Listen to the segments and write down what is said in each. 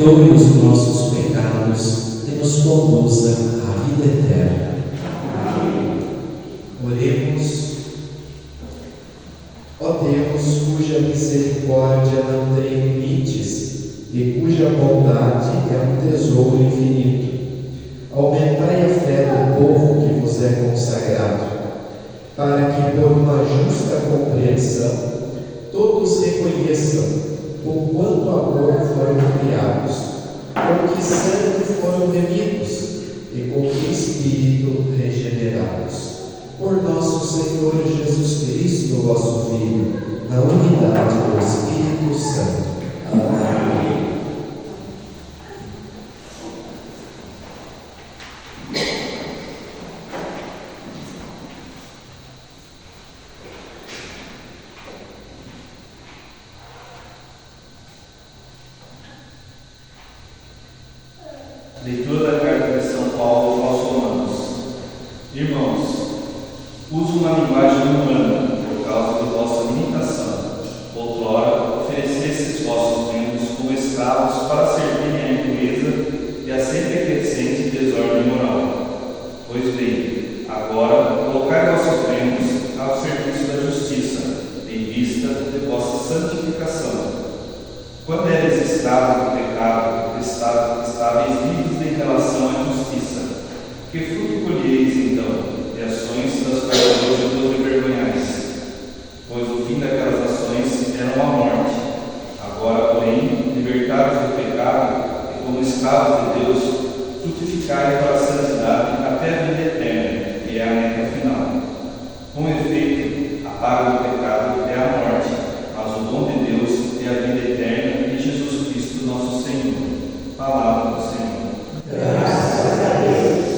perdoe os nossos pecados e nos conduza à vida eterna. Amém. Oremos. Ó Deus, cuja misericórdia não tem limites e cuja bondade é um tesouro infinito, aumentai a fé do povo que vos é consagrado, para que, por uma justa compreensão, todos reconheçam com quanto amor foram criados, com que sangue foram remidos e com que espírito regenerados. Por nosso Senhor Jesus Cristo, vosso Filho, na unidade do Espírito Santo. Amém. Leitura da carta de São Paulo aos Romanos. Irmãos, uso uma linguagem humana por causa de vossa limitação. Outrora, oferecestes vossos membros como escravos para servirem à impureza e a sempre crescente desordem moral. Pois bem, agora colocai vossos membros ao serviço da justiça, em vista de vossa santificação. Quando eres escravos do pecado, estáveis livres em relação à justiça. Que fruto colheis, então, de ações das quais hoje vos envergonhais? Pois o fim daquelas ações era a morte. Agora, porém, libertados do pecado e como escravos de Deus, frutificai para a santidade até a vida eterna, que é a meta final. Com efeito, a paga do pecado é a morte, mas o dom de Deus é a vida eterna em Jesus Cristo nosso Senhor. Palavra do Senhor. Graças a Deus.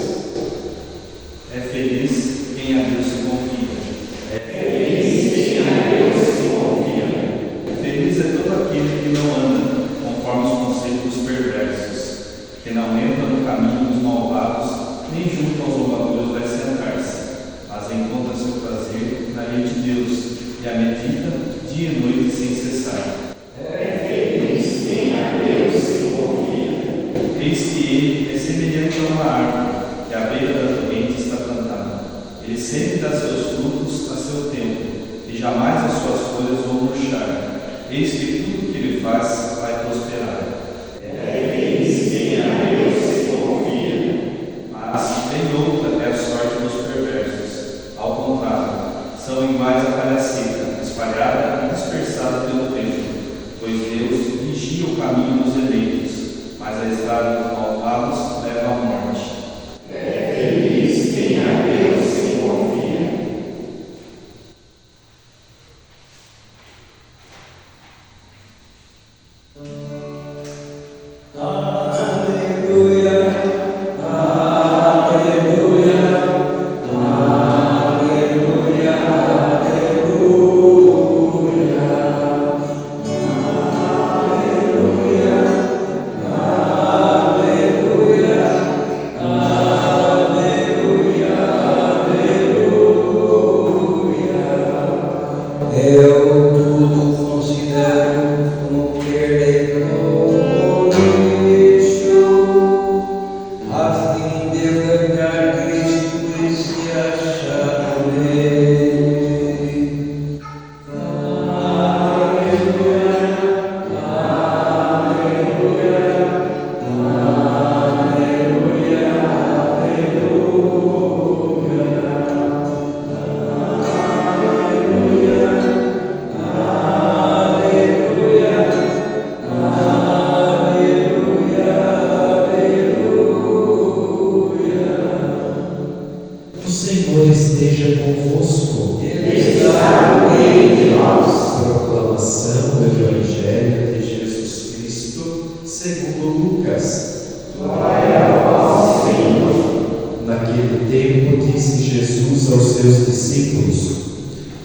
É feliz quem a Deus se confia. É feliz quem a Deus se confia. Feliz é todo aquele que não anda conforme os conselhos dos perversos, que não entra no caminho dos malvados, nem junto aos roubadores vai sentar-se, mas encontra seu prazer na lei de Deus e a medita dia e noite sem cessar. É feliz quem a Deus se confia. Eis que ele é semelhante a uma árvore que à beira da torrente está plantada. Ele sempre dá seus frutos a seu tempo, e jamais as suas folhas vão murchar. Eis que tudo que ele faz vai prosperar. É feliz quem a Deus se confia. Mas tem outra é a sorte dos perversos. Ao contrário, são iguais à palha seca, espalhada e dispersada pelo vento. Pois Deus vigia o caminho dos eleitos, mas a estrada dos malvados leva à morte. É feliz quem a Deus se confia.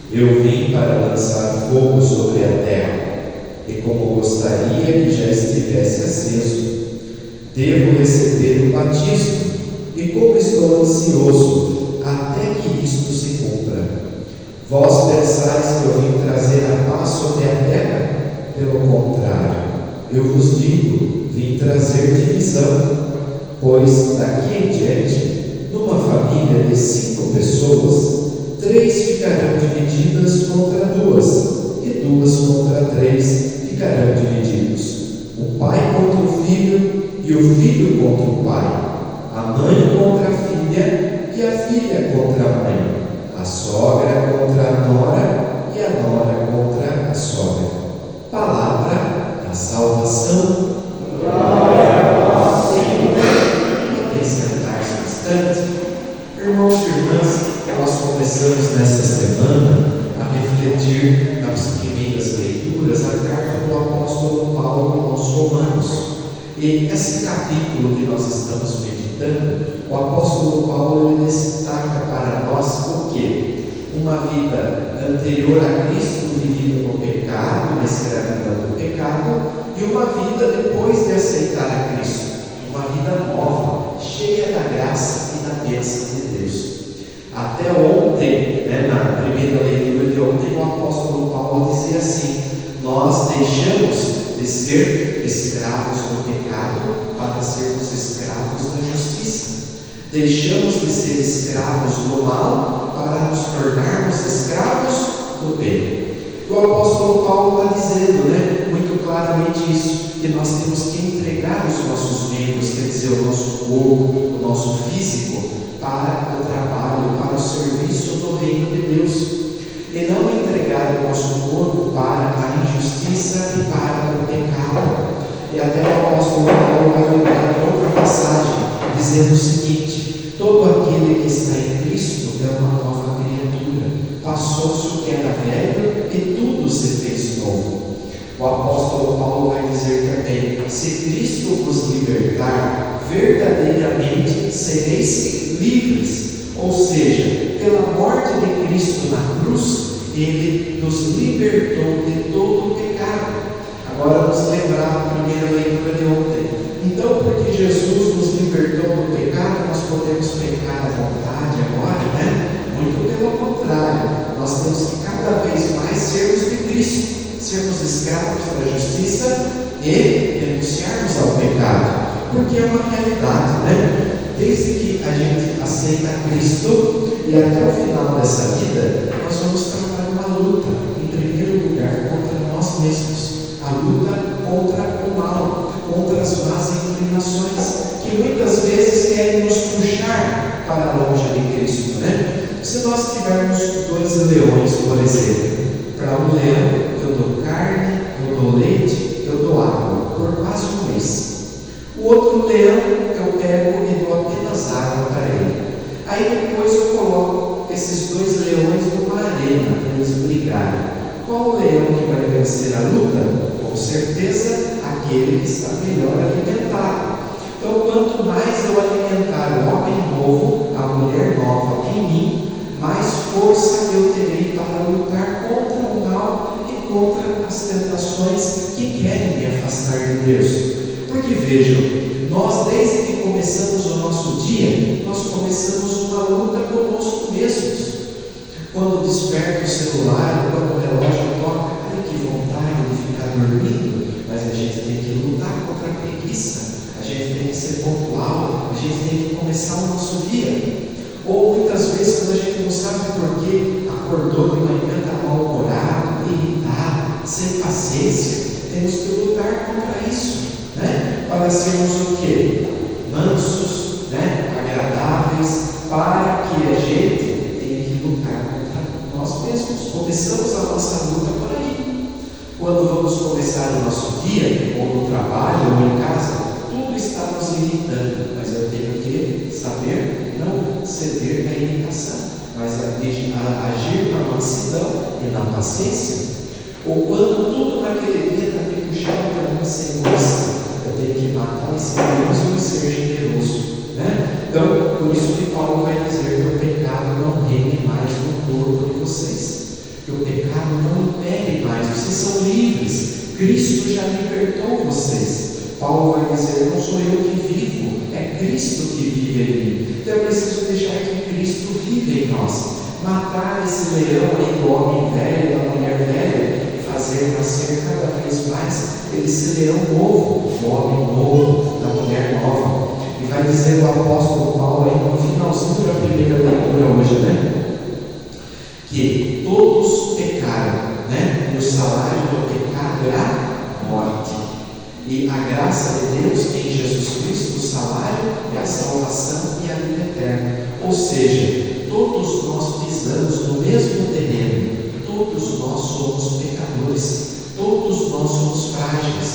Eu vim para lançar fogo sobre a terra, e como gostaria que já estivesse aceso, devo receber o batismo, e como estou ansioso até que isto se cumpra. Vós pensais que eu vim trazer a paz sobre a terra? Pelo contrário, eu vos digo, vim trazer divisão, pois daqui em diante, numa família de 5 pessoas, 3 ficarão divididas contra 2, e 2 contra 3 ficarão divididos. O pai contra o filho, e o filho contra o pai, a mãe contra a filha, e a filha contra a mãe, a sogra contra a nora, e a nora contra a sogra. Palavra da salvação. Glória a vós, Senhor. Podem sentar-se um instante. Irmãos e irmãs, nós começamos nesta semana a refletir nas primeiras leituras a carta do apóstolo Paulo aos Romanos. E esse capítulo que nós estamos meditando, o apóstolo Paulo ele destaca para nós o quê? Uma vida anterior a Cristo, vivida no pecado, na escravidão do pecado, e uma vida depois de aceitar a Cristo, uma vida nova, cheia da graça e da bênção de Deus. Até ontem, na primeira leitura de ontem, o apóstolo Paulo dizia assim: nós deixamos de ser escravos do pecado para sermos escravos da justiça. Deixamos de ser escravos do mal para nos tornarmos escravos do bem. O apóstolo Paulo está dizendo, muito claramente isso, que nós temos que entregar os nossos membros, quer dizer, o nosso corpo, o nosso físico, para o trabalho, para o serviço do reino de Deus. E não entregar o nosso corpo para a injustiça e para o pecado. E até o apóstolo Paulo vai lembrar de outra passagem, dizendo o seguinte: todo aquele que está em Cristo é uma nova criatura. Passou-se o que era velho e tudo se fez novo. O apóstolo Paulo vai dizer também: se Cristo vos libertar, verdadeiramente sereis livres. Ou seja, pela morte de Cristo na cruz, Ele nos libertou de todo o pecado. Agora vamos lembrar a primeira leitura de ontem. Então, porque Jesus nos libertou do pecado, nós podemos pecar à vontade agora, Muito pelo contrário, nós temos que cada vez mais sermos de Cristo, sermos escravos da justiça e renunciarmos ao pecado, porque é uma realidade, Desde que a gente aceita Cristo e até o final dessa vida, nós vamos travar uma luta, em primeiro lugar, contra nós mesmos, a luta contra o mal, contra as más inclinações, que muitas vezes querem nos puxar para longe de Cristo, Se nós tivermos 2 leões, por exemplo, para um leão eu dou carne, eu dou leite, eu dou água, por quase um mês. O outro leão eu pego e dou apenas água para ele. Aí depois eu coloco esses 2 leões numa arena para eles brigarem. Qual o leão que vai vencer a luta? Com certeza aquele que está melhor alimentado. Então, quanto mais eu alimentar o homem novo, a mulher nova em mim, mais força eu terei para lutar contra o mal e contra as tentações que querem me afastar de Deus. Porque vejam, nós desde que começamos o nosso dia, nós começamos uma luta conosco mesmos. Quando desperta o celular, quando o relógio toca, ai que vontade de ficar dormindo, mas a gente tem que lutar contra a preguiça, a gente tem que ser pontual, a gente tem que começar o nosso dia. Ou muitas vezes, quando a gente não sabe por que acordou de manhã, está mal-humorado, irritado, sem paciência, temos que lutar contra isso. Para sermos o quê? Mansos, agradáveis, para que a gente tenha que lutar contra nós mesmos. Começamos a nossa luta por aí. Quando vamos começar o nosso dia, ou no trabalho, ou em casa, tudo está nos irritando, mas eu tenho que saber não ceder à irritação, mas agir na mansidão e na paciência. Ou quando tudo naquele dia está me puxando para mim sem gosto, eu tenho que matar esse egoísmo e ser generoso, Então, por isso que Paulo vai dizer que o pecado não reine mais no corpo de vocês, que o pecado não impere mais, vocês são livres, Cristo já libertou vocês. Paulo vai dizer: não sou eu que vivo, é Cristo que vive em mim. Então eu preciso deixar que Cristo vive em nós, matar esse leão aí do homem velho, da mulher velha, fazer nascer cada vez mais esse leão novo, o homem novo, da mulher nova. E vai dizer o apóstolo Paulo aí no finalzinho da primeira leitura hoje, né? Que todos pecaram, né? E o salário do pecado é a morte. E a graça de Deus em Jesus Cristo, o salário é a salvação e a vida eterna. Ou seja, todos nós pisamos no mesmo terreno, todos nós somos pecadores, todos nós somos frágeis,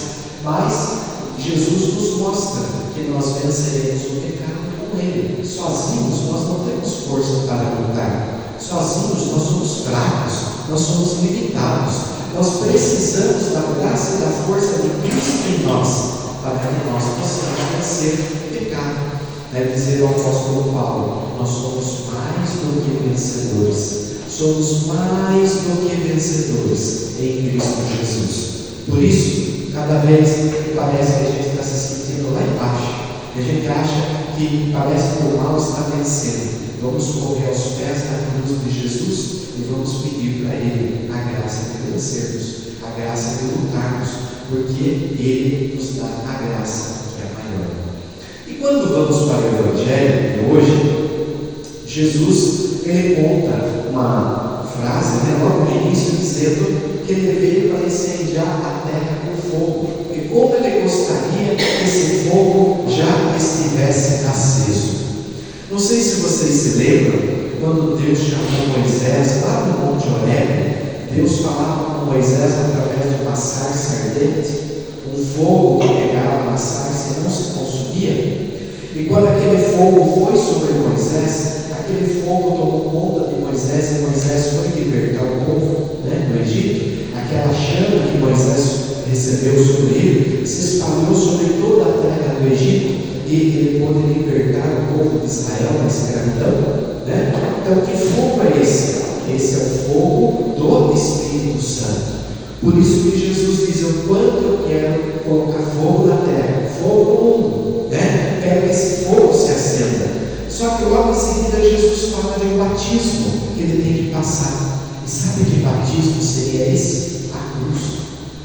mas Jesus nos mostra que nós venceremos o pecado com Ele. Sozinhos nós não temos força para lutar, sozinhos nós somos fracos, nós somos limitados, nós precisamos da graça e da força de Cristo em nós, para que nós possamos vencer o pecado. Deve dizer o apóstolo Paulo: nós somos mais do que vencedores, somos mais do que vencedores em Cristo Jesus. Por isso, cada vez que parece que a gente está se sentindo lá embaixo, a gente acha que parece que o mal está vencendo, vamos correr aos pés da cruz de Jesus e vamos pedir para Ele a graça de vencermos, a graça de lutarmos, porque Ele nos dá a graça que é maior. E quando vamos para o Evangelho de hoje, Jesus ele conta uma frase, logo no início, dizendo que ele veio para incendiar a terra com fogo, e como ele gostaria que esse fogo já estivesse aceso. Não sei se vocês se lembram, quando Deus chamou Moisés lá no Monte Horebe, Deus falava com Moisés através de uma sarça ardente, um fogo que pegava na sarça e não se consumia. E quando aquele fogo foi sobre Moisés, aquele fogo tomou conta de Moisés e Moisés foi libertar o povo no Egito. Aquela chama que Moisés recebeu sobre ele se espalhou sobre toda a terra do Egito e ele pôde libertar o povo de Israel da escravidão. Então, que fogo é esse? Esse é o fogo do Espírito Santo. Por isso que Jesus diz: o quanto eu quero colocar fogo na terra, fogo no mundo, quero que esse fogo se acenda. Só que logo em seguida Jesus fala de um batismo que ele tem que passar. E sabe que batismo seria esse? A cruz.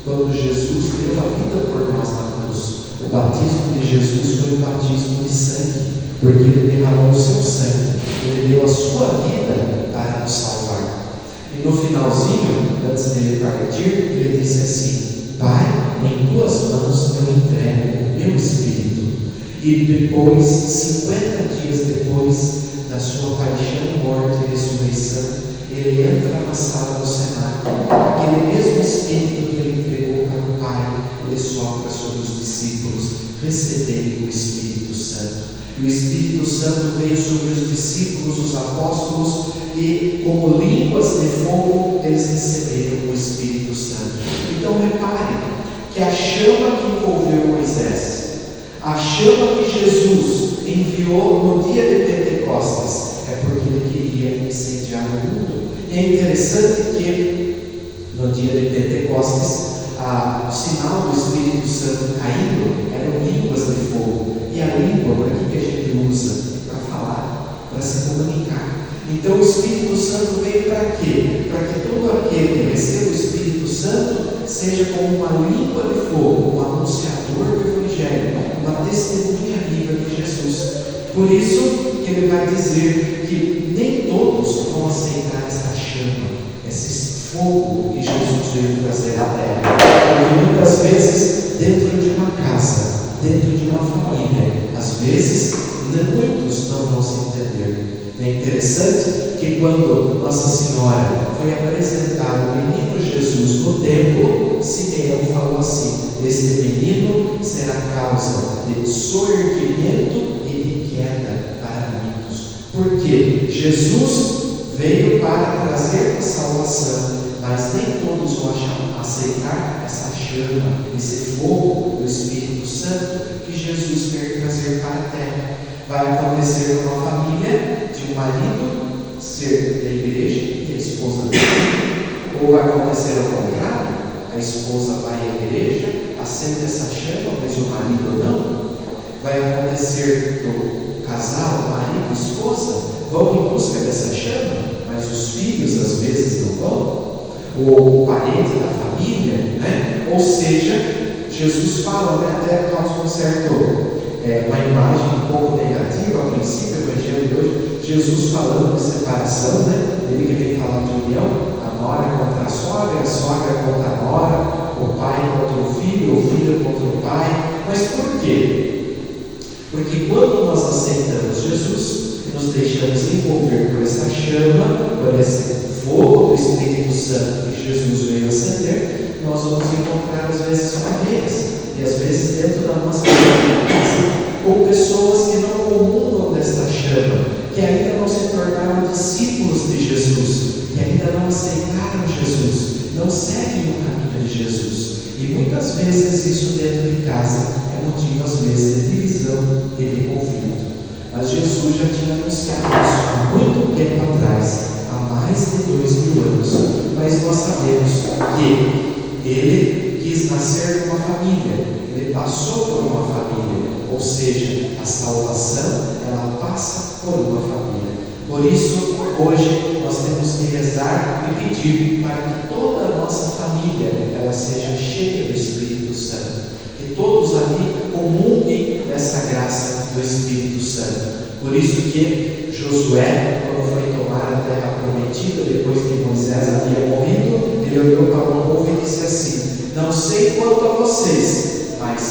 Quando Jesus deu a vida por nós na cruz, o batismo de Jesus foi um batismo de sangue, porque ele derramou o seu sangue, ele deu a sua vida para nos salvar. E no finalzinho, antes de ele partir, ele disse assim: Pai, em tuas mãos eu entrego o meu espírito. E depois, 50 dias depois da sua paixão, morte e ressurreição, ele entra na sala do cenáculo. Aquele mesmo espírito que ele entregou para o Pai, ele sopra sobre os discípulos: recebei o Espírito Santo. E o Espírito Santo veio sobre os discípulos, os apóstolos, e como línguas de fogo, eles receberam o Espírito Santo. Então repare que a chama que envolveu Moisés, a chama que Jesus enviou no dia de Pentecostes, é porque ele queria incendiar o mundo. E é interessante que no dia de Pentecostes, o sinal do Espírito Santo caindo eram línguas de fogo. E a língua, para que a gente usa? Para falar, para se comunicar. Então o Espírito Santo veio para quê? Para que todo aquele que receba o Espírito Santo seja como uma língua de fogo, um anunciador do Evangelho, uma testemunha viva de Jesus. Por isso que ele vai dizer que nem todos vão aceitar essa chama, esse fogo que Jesus veio trazer à terra. Porque muitas vezes, dentro de uma casa, dentro de uma família, às vezes, muitos não vão se entender. É interessante que quando Nossa Senhora foi apresentar o menino Jesus no templo, Simeão falou assim: este menino será causa de soerguimento e de queda para muitos. Porque Jesus veio para trazer a salvação, mas nem todos vão aceitar essa chama, esse fogo do Espírito Santo que Jesus veio trazer para a terra. Vai acontecer numa família de um marido ser da igreja e a esposa dele, ou vai acontecer ao contrário, a esposa vai à igreja, acende essa chama, mas o marido não. Vai acontecer do casal, marido e esposa, vão em busca dessa chama, mas os filhos às vezes não vão, ou o parente da família né? Ou seja, Jesus fala, né, até causa um certo, uma imagem um pouco negativa a princípio, o evangelho de hoje, Jesus falando de separação, né? Ele que vem falar de união, a nora contra a sogra contra a nora, o pai contra o filho contra o pai. Mas por quê? Porque quando nós aceitamos Jesus e nos deixamos envolver por essa chama, por esse fogo do Espírito Santo que Jesus veio acender, nós vamos encontrar às vezes famílias, e às vezes dentro da nossa casa, com pessoas que não comungam desta chama, que ainda não se tornaram discípulos de Jesus, que ainda não aceitaram Jesus, não seguem o caminho de Jesus. E muitas vezes isso dentro de casa é motivo às vezes de divisão e de conflito. Mas Jesus já tinha anunciado isso há muito tempo atrás, há mais de 2000 anos. Mas nós sabemos que Ele quis nascer de uma família, Ele passou por uma família, ou seja, a salvação ela passa por uma família. Por isso, hoje nós temos que rezar e pedir para que toda a nossa família ela seja cheia do Espírito Santo, que todos ali comunguem dessa graça do Espírito Santo. Por isso que Josué, quando foi tomar a terra prometida, depois que Moisés havia morrido, ele olhou para o povo e disse assim: não sei quanto a vocês, mas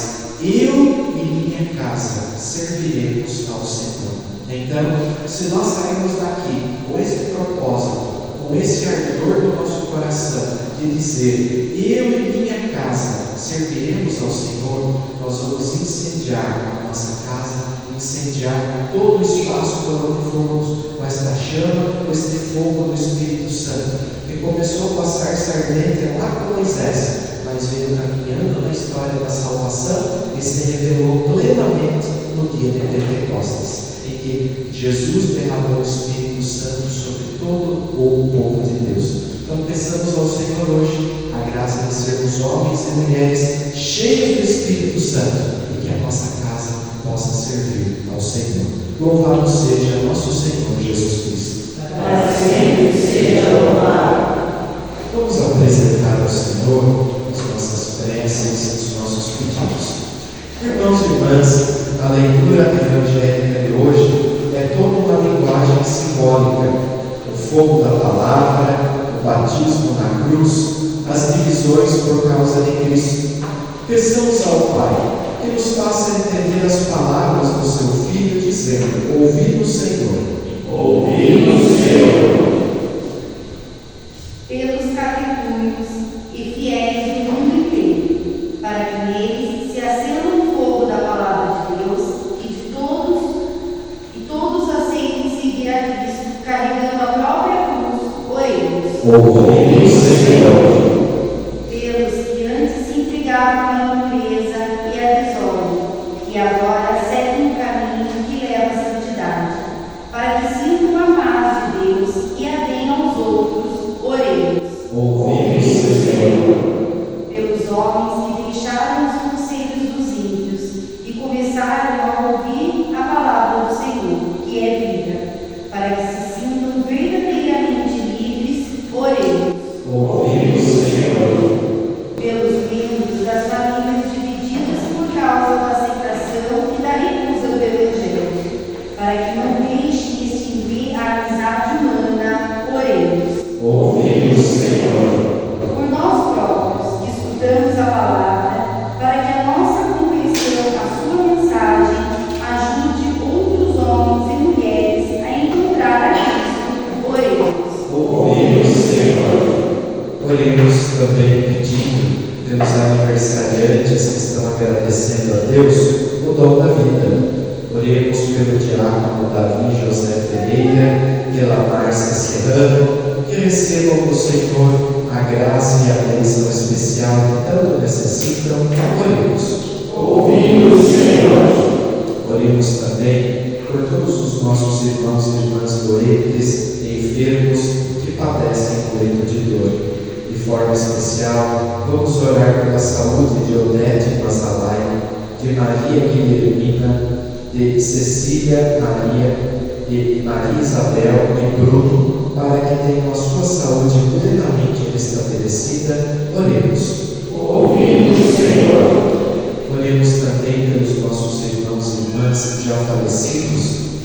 eu e minha casa serviremos ao Senhor. Então, se nós sairmos daqui com esse propósito, com esse ardor do nosso coração, de dizer, eu e minha casa serviremos ao Senhor, nós vamos incendiar a nossa casa, incendiar todo o espaço por onde formos, com esta chama, com este fogo do Espírito Santo, que começou a passar ardente lá com Moisés, mas veio caminhando na história da salvação e se revelou plenamente no dia de Pentecostes, em que Jesus derramou o Espírito Santo sobre todo o povo de Deus. Então peçamos ao Senhor hoje a graça de sermos homens e mulheres cheios do Espírito Santo e que a nossa casa possa servir ao Senhor. Louvado seja nosso Senhor Jesus Cristo. Para sempre seja louvado. Vamos apresentar ao Senhor as nossas preces, os nossos pedidos. Irmãos e irmãs, a leitura evangélica de hoje é toda uma linguagem simbólica. O fogo da palavra, o batismo na cruz, as divisões por causa de Cristo. Peçamos ao Pai que nos faça entender as palavras do seu Filho, dizendo: ouvi-nos, Senhor. Ouvi-nos, Senhor. Pelos capítulos e fiéis do mundo inteiro, para que neles se acenda o fogo da palavra de Deus e todos aceitem seguir a Cristo, carregando a própria cruz, oremos. Ouvi-nos, Senhor. Pelos que antes se intrigavam na impureza e a desordem, e agora seguem o caminho que leva à santidade, para que sintam a paz de Deus e a deem aos outros, oremos. Ouvi-nos, Senhor. Pelos homens que deixaram os conselhos dos ímpios e começaram a ouvir a palavra do Senhor, que é vida, para que se sintam verdadeiramente livres, oremos. Ouvi-nos, Senhor. Pelos membros das famílias divididas por causa da aceitação e da recusa do Evangelho, para que não deixem extinguir a amizade humana, oremos. Ouvi-nos, Senhor. Por nós próprios, que escutamos a palavra, para que a nossa compreensão, a sua mensagem, ajude outros homens e mulheres a encontrar a Cristo, oremos. Ouvi-nos, Senhor. Oremos também pedindo pelos aniversariantes que estão agradecendo a Deus o dom da vida. Oremos pelo diácono Davi José Ferreira, pela Márcia Serrano, que recebam do Senhor a graça e a bênção especial que tanto necessitam. Oremos. Ouvi-nos, Senhor. Oremos também por todos os nossos irmãos e irmãs doentes e enfermos que padecem com leito de dor. De forma especial, vamos orar pela saúde de Odete Mazalai, de Maria Guilhermina, de Cecília Maria, de Maria Isabel e Bruno, para que tenham a sua saúde plenamente restabelecida. Oremos.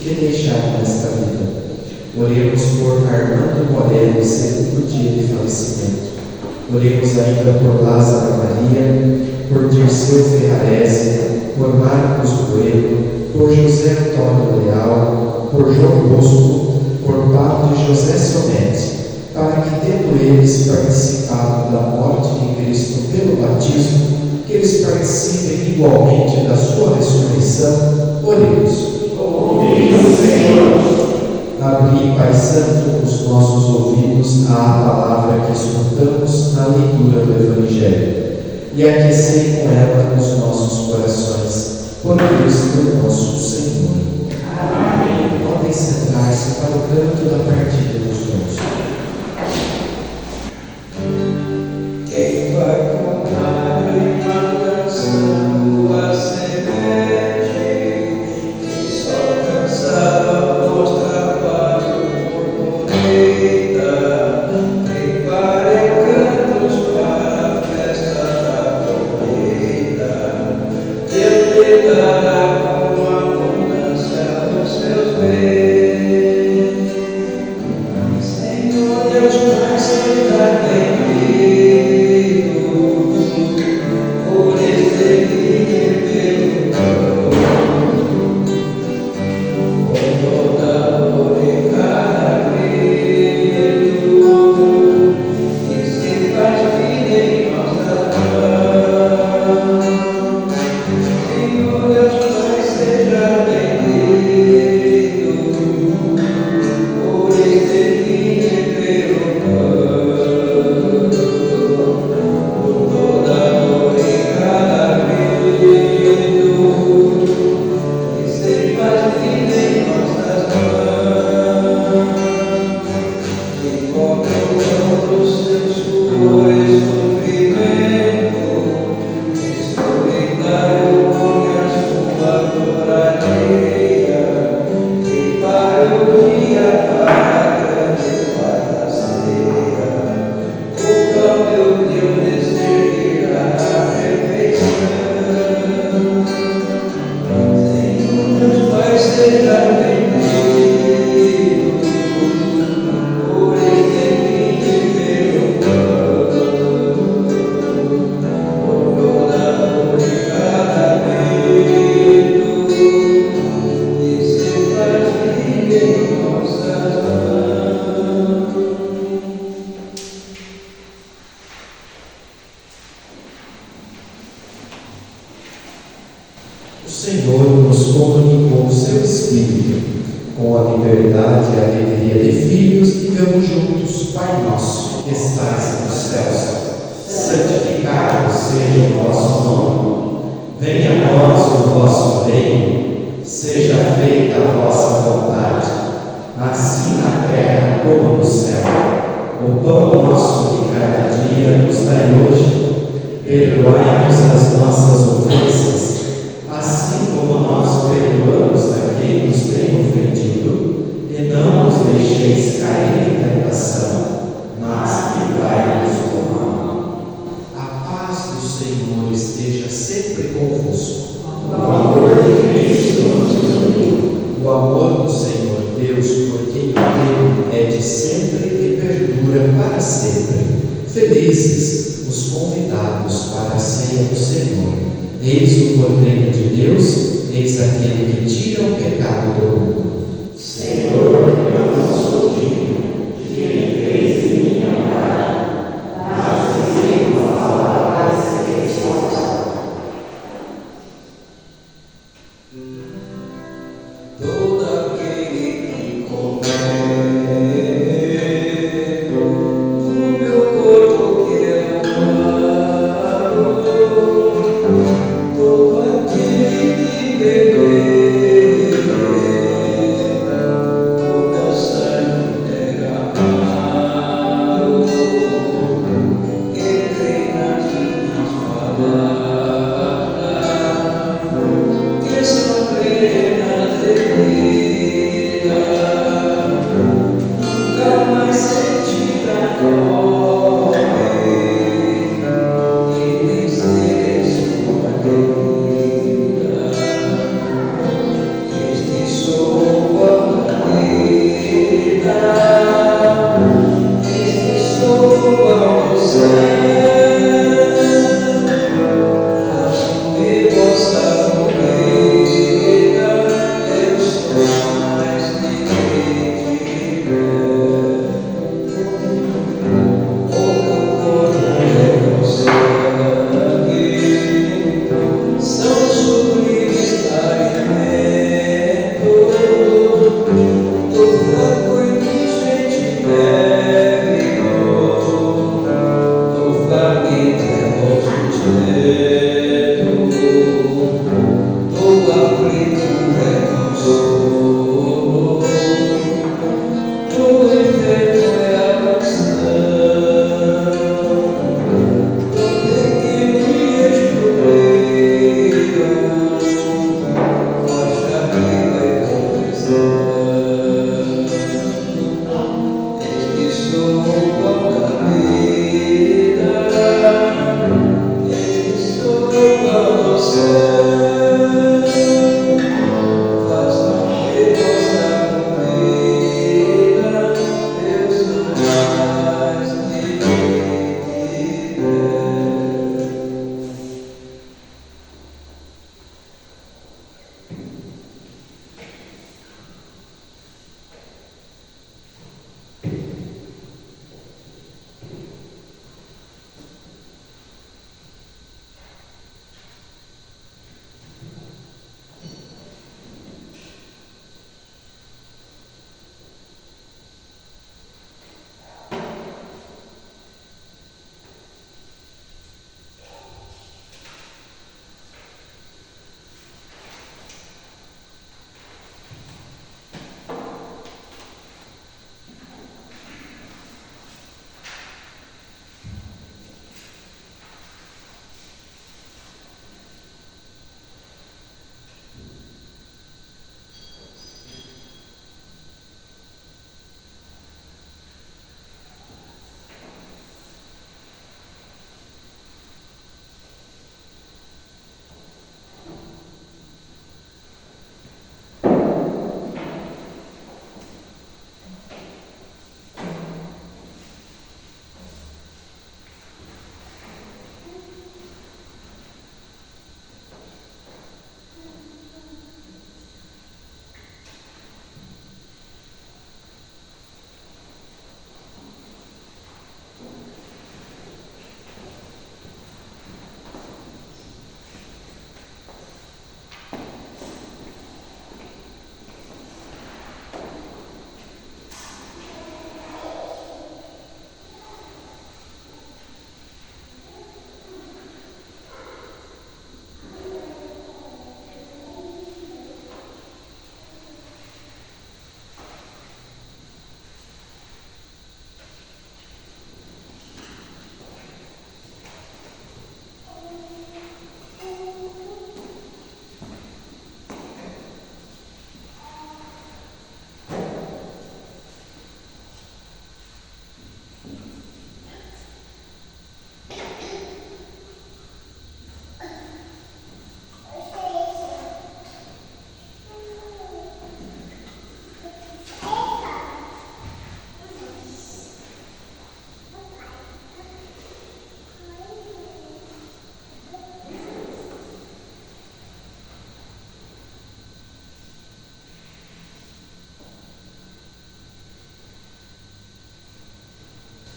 que deixar nesta vida. Oremos por Armando Morelli, segundo dia de falecimento. Oremos ainda por Lázaro Maria, por Dirceu Ferrarese, por Marcos Bueno, por José Antônio Leal, por João Bosco, por Padre José Sonetti, para que, tendo eles participado da morte de Cristo pelo batismo, que eles participem igualmente da sua ressurreição. Oremos. Ouvi-nos, Senhor. Abri, Pai Santo, os nossos ouvidos à palavra que escutamos na leitura do Evangelho e aquecei com ela os nossos corações, por Cristo nosso Senhor. Amém. Podem sentar-se para o canto da partida dos dons. Quem vai contar plantação a semente, quem só cansava por trabalho por colheita, preparem cantos para a festa da colheita. Deus lhe dará com abundância os seus bens. Senhor Deus, Pai, seja bem-vindo. Por este dia pelo com toda dor e cada grito, que se faz vida em nossas mãos. Senhor Deus, Pai, seja bem-vindo. Por este dia pelo com toda dor e cada grito, que se faz vida em nossas mãos. E como todo seu suor e sofrimento, em solidário com a sua dor alheia, e para o dia para a grande fantasia, o próprio Deus decidirá a perfeição. Senhor Deus, Pai, seja bem-vindo. Por este dia pelo com toda dor e cada grito, que se faz vida em nossas mãos. O Senhor nos comunicou o seu Espírito. Com a liberdade e a alegria de filhos, digamos juntos: Pai nosso, que estais nos céus, santificado seja o vosso nome. Venha a nós o vosso reino. Seja feita a vossa vontade, assim na terra como no céu. O pão nosso de cada dia nos dai hoje. Perdoai-nos as nossas ofensas, assim como nós perdoamos a quem nos tem ofendido, e não nos deixeis cair em tentação, mas livrai-nos do mal. A paz do Senhor esteja sempre convosco. O amor de Cristo nos uniu. O amor do Senhor Deus, por quem creu, é de sempre e perdura para sempre. Felizes os convidados para a ceia do Senhor. Eis o Cordeiro de Deus, eis aquele que tira o pecado do mundo. Senhor, eu não sou digno de que entreis em minha morada, mas dizei uma palavra e serei salvo. Todo aquele que comer do meu corpo que é amado, todo aquele que beber do meu sangue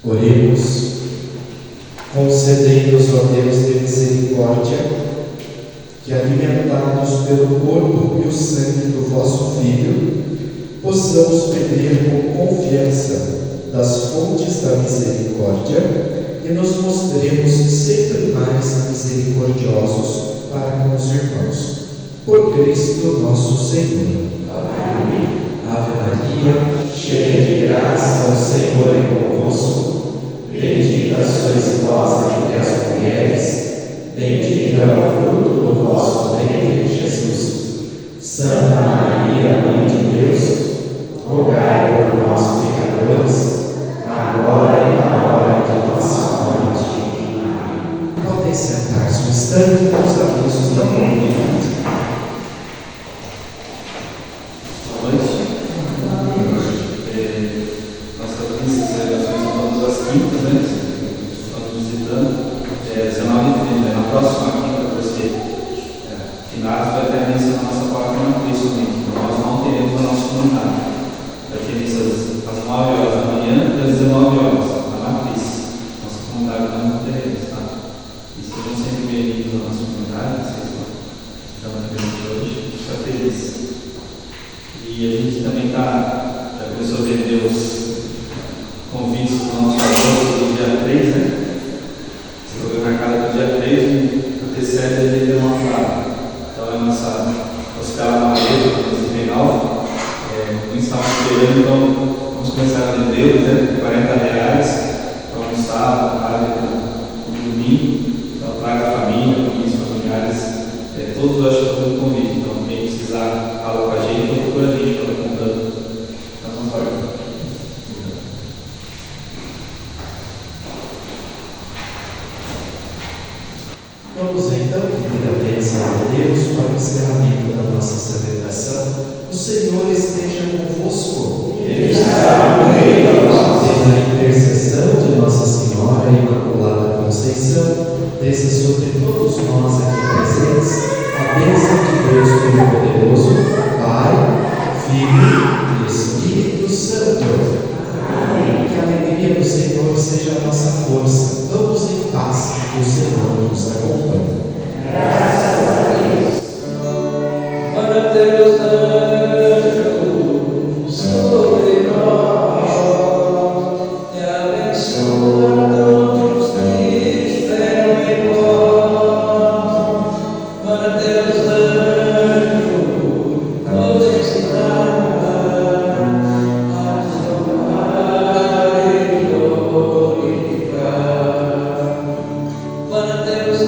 Oremos. Concedei-nos, ó Deus de misericórdia, que, alimentados pelo corpo e o sangue do vosso Filho, possamos beber com confiança das fontes da misericórdia e nos mostremos sempre mais misericordiosos para com os irmãos. Por Cristo nosso Senhor. Amém. Ave Maria, cheia de graça, o Senhor é convosco. Bendita sois vós entre as mulheres, bendito é o fruto do vosso ventre, Jesus. Santa Maria, Mãe de Deus, rogai por nós, pecadores, agora e na hora de nossa morte. Amém. Podem sentar-se um instante com os avisos da comunidade. Nossa noite. Nossas missas e celebrações são todas as quintas, né? né? Estamos visitando. 19 de novembro, na próxima quinta, vai ser finados, vai ter a missa na nossa paróquia matriz somente. Então, nós não teremos a nossa comunidade. Vai ter missas às 9 horas da manhã e às 19 horas, na matriz. Nossa comunidade nós não teremos, tá? E sejam sempre bem-vindos à nossa comunidade, vocês estão aqui hoje, fica feliz. E a gente também já começou a ver os convites do nosso almoço do dia 3, né? Foi marcado para o dia 3, o TCL dele deu uma palavra. Então é nossa Oscar Madeira, esse legal. Não estamos esperando, então vamos começar a vender, né? R$40 para almoçar, para o domingo. Então traga a família, amigos, familiares, todos acho que estão no convite. Então quem precisar falar com a gente, ou procura a gente para estar comprando. Então vamos lá. Vamos então pedir a bênção de Deus para o encerramento da nossa celebração. O Senhor esteja convosco. Ele está no meio de nós. Pela intercessão de Nossa Senhora Imaculada Conceição, desça sobre todos nós aqui presentes a bênção de Deus Todo-Poderoso, Pai, Filho e Espírito Santo. Amém. Que a alegria do Senhor seja a nossa força. Vamos em paz, que o Senhor nos acompanhe. Graças a Deus. Para Deus sobre nós e abençoa todos que esperam em vós. Para Deus nos ensinar a amar e glorificar. Para Deus